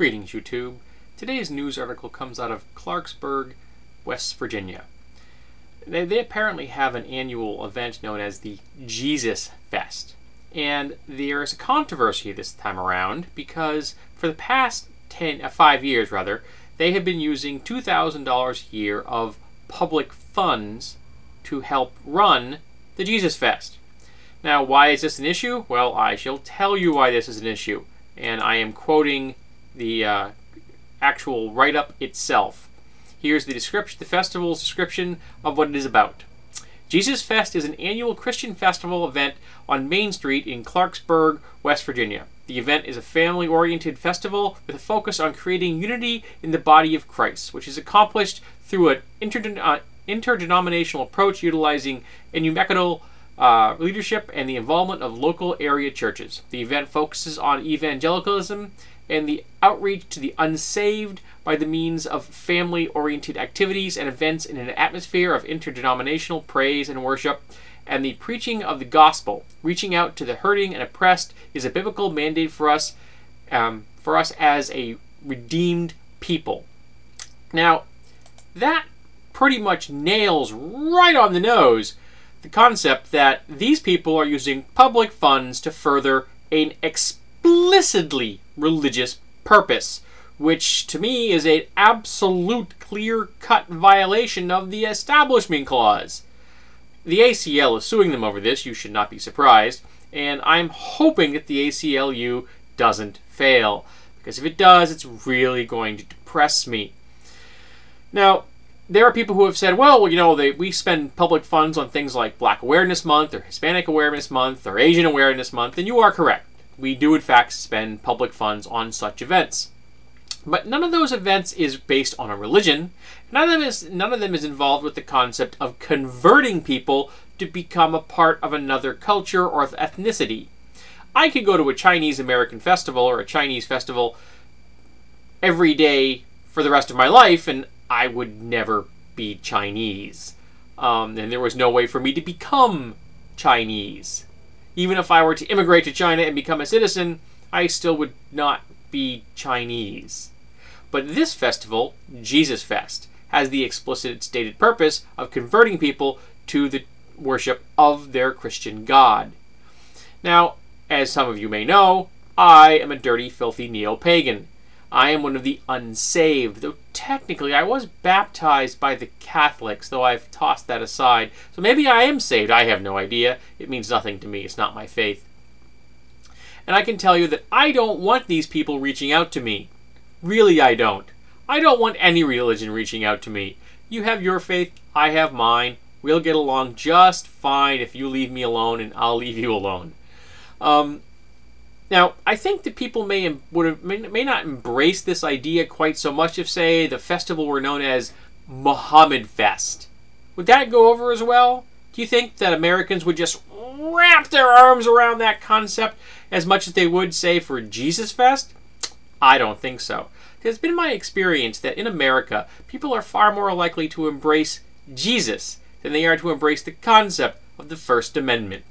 Greetings, YouTube. Today's news article comes out of Clarksburg, West Virginia. They apparently have an annual event known as the Jesus Fest. And there's a controversy this time around because for the past 5 years, they have been using $2,000 a year of public funds to help run the Jesus Fest. Now, why is this an issue? Well, I shall tell you why this is an issue. And I am quoting the actual write-up itself. Here's the description, the festival's description of what it is about. Jesus Fest is an annual Christian festival event on Main Street in Clarksburg, West Virginia. The event is a family-oriented festival with a focus on creating unity in the body of Christ, which is accomplished through an interdenominational approach utilizing ecumenical leadership and the involvement of local area churches. The event focuses on evangelicalism and the outreach to the unsaved by the means of family-oriented activities and events in an atmosphere of interdenominational praise and worship, and the preaching of the gospel. Reaching out to the hurting and oppressed is a biblical mandate for us as a redeemed people. Now, that pretty much nails right on the nose the concept that these people are using public funds to further an explicitly religious purpose, which to me is an absolute clear-cut violation of the Establishment Clause. The ACL is suing them over this, you should not be surprised, and I'm hoping that the ACLU doesn't fail, because if it does, it's really going to depress me. Now, there are people who have said, well, you know, we spend public funds on things like Black Awareness Month, or Hispanic Awareness Month, or Asian Awareness Month, and you are correct. We do, in fact, spend public funds on such events. But none of those events is based on a religion. None of them is involved with the concept of converting people to become a part of another culture or ethnicity. I could go to a Chinese American festival or a Chinese festival every day for the rest of my life, and I would never be Chinese. And there was no way for me to become Chinese. Even if I were to immigrate to China and become a citizen, I still would not be Chinese. But this festival, Jesus Fest, has the explicit stated purpose of converting people to the worship of their Christian God. Now, as some of you may know, I am a dirty, filthy neo-pagan. I am one of the unsaved, though technically I was baptized by the Catholics, though I've tossed that aside. So maybe I am saved, I have no idea. It means nothing to me, it's not my faith. And I can tell you that I don't want these people reaching out to me. Really, I don't. I don't want any religion reaching out to me. You have your faith, I have mine. We'll get along just fine if you leave me alone, and I'll leave you alone. Now, I think that people may not embrace this idea quite so much if, say, the festival were known as Muhammad Fest. Would that go over as well? Do you think that Americans would just wrap their arms around that concept as much as they would, say, for Jesus Fest? I don't think so. It's been my experience that in America, people are far more likely to embrace Jesus than they are to embrace the concept of the First Amendment.